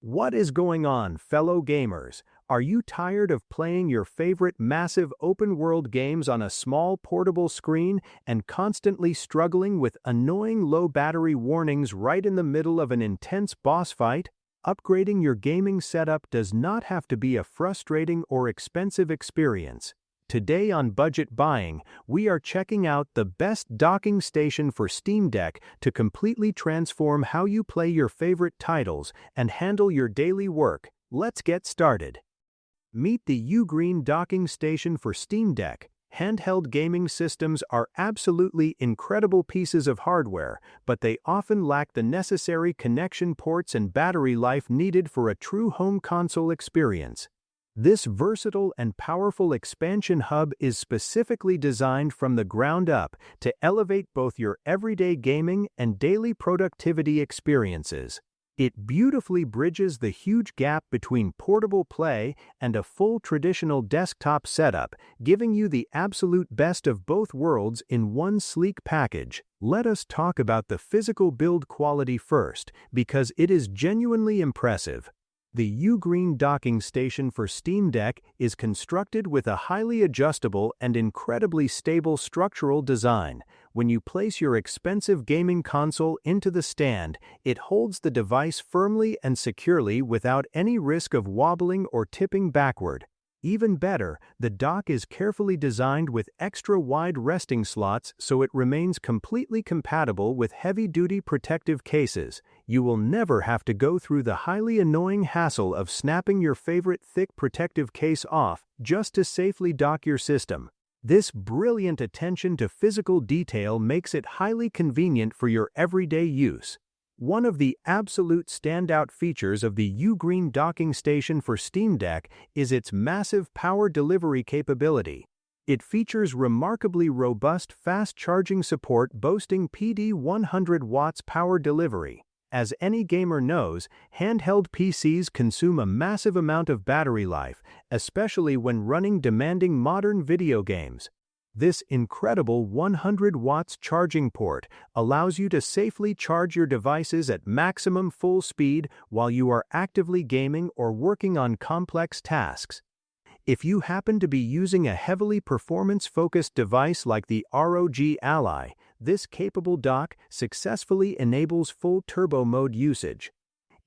What is going on, fellow gamers? Are you tired of playing your favorite massive open-world games on a small portable screen and constantly struggling with annoying low battery warnings right in the middle of an intense boss fight? Upgrading your gaming setup does not have to be a frustrating or expensive experience. Today on Budget Buying, we are checking out the best docking station for Steam Deck to completely transform how you play your favorite titles and handle your daily work. Let's get started. Meet the Ugreen docking station for Steam Deck. Handheld gaming systems are absolutely incredible pieces of hardware, but they often lack the necessary connection ports and battery life needed for a true home console experience. This versatile and powerful expansion hub is specifically designed from the ground up to elevate both your everyday gaming and daily productivity experiences. It beautifully bridges the huge gap between portable play and a full traditional desktop setup, giving you the absolute best of both worlds in one sleek package. Let us talk about the physical build quality first, because it is genuinely impressive. The Ugreen docking station for Steam Deck is constructed with a highly adjustable and incredibly stable structural design. When you place your expensive gaming console into the stand, it holds the device firmly and securely without any risk of wobbling or tipping backward. Even better, the dock is carefully designed with extra-wide resting slots so it remains completely compatible with heavy-duty protective cases. You will never have to go through the highly annoying hassle of snapping your favorite thick protective case off just to safely dock your system. This brilliant attention to physical detail makes it highly convenient for your everyday use. One of the absolute standout features of the Ugreen docking station for Steam Deck is its massive power delivery capability. It features remarkably robust fast charging support boasting PD 100 watts power delivery. As any gamer knows, handheld PCs consume a massive amount of battery life, especially when running demanding modern video games. This incredible 100 watts charging port allows you to safely charge your devices at maximum full speed while you are actively gaming or working on complex tasks. If you happen to be using a heavily performance-focused device like the ROG Ally, this capable dock successfully enables full turbo mode usage.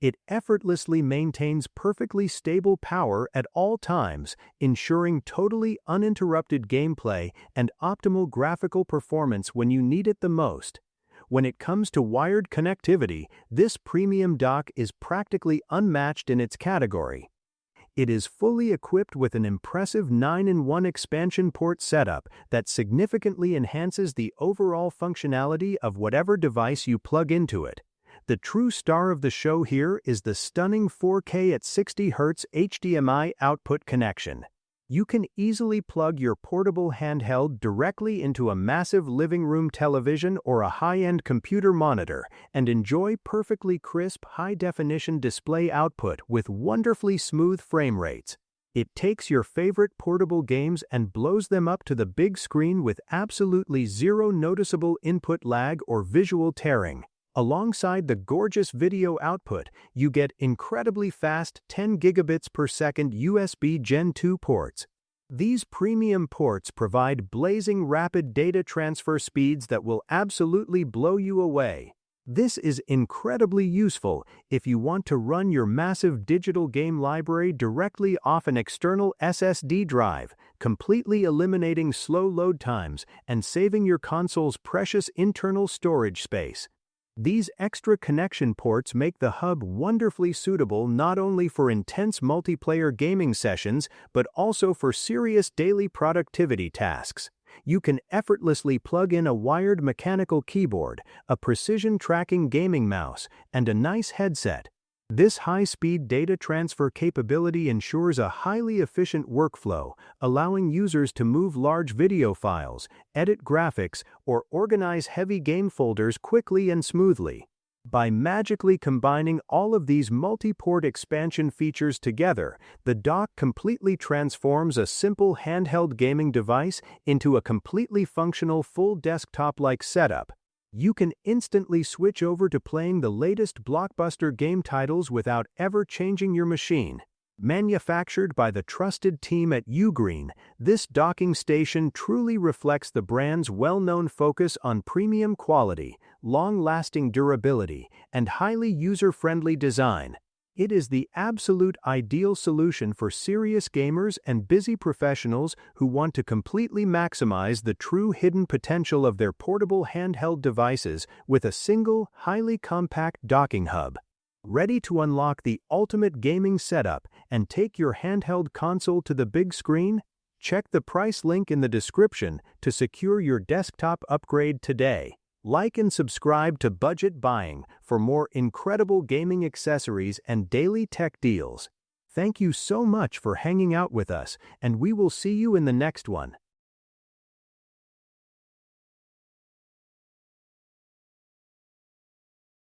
It effortlessly maintains perfectly stable power at all times, ensuring totally uninterrupted gameplay and optimal graphical performance when you need it the most. When it comes to wired connectivity, this premium dock is practically unmatched in its category. It is fully equipped with an impressive 9-in-1 expansion port setup that significantly enhances the overall functionality of whatever device you plug into it. The true star of the show here is the stunning 4K at 60 Hz HDMI output connection. You can easily plug your portable handheld directly into a massive living room television or a high-end computer monitor and enjoy perfectly crisp, high-definition display output with wonderfully smooth frame rates. It takes your favorite portable games and blows them up to the big screen with absolutely zero noticeable input lag or visual tearing. Alongside the gorgeous video output, you get incredibly fast 10 gigabits per second USB Gen 2 ports. These premium ports provide blazing rapid data transfer speeds that will absolutely blow you away. This is incredibly useful if you want to run your massive digital game library directly off an external SSD drive, completely eliminating slow load times and saving your console's precious internal storage space. These extra connection ports make the hub wonderfully suitable not only for intense multiplayer gaming sessions, but also for serious daily productivity tasks. You can effortlessly plug in a wired mechanical keyboard, a precision tracking gaming mouse, and a nice headset. This high-speed data transfer capability ensures a highly efficient workflow, allowing users to move large video files, edit graphics, or organize heavy game folders quickly and smoothly. By magically combining all of these multi-port expansion features together, the dock completely transforms a simple handheld gaming device into a completely functional full desktop-like setup. You can instantly switch over to playing the latest blockbuster game titles without ever changing your machine. Manufactured by the trusted team at Ugreen, this docking station truly reflects the brand's well-known focus on premium quality, long-lasting durability, and highly user-friendly design. It is the absolute ideal solution for serious gamers and busy professionals who want to completely maximize the true hidden potential of their portable handheld devices with a single, highly compact docking hub. Ready to unlock the ultimate gaming setup and take your handheld console to the big screen? Check the price link in the description to secure your desktop upgrade today. Like and subscribe to Budget Buying for more incredible gaming accessories and daily tech deals. Thank you so much for hanging out with us, and we will see you in the next one.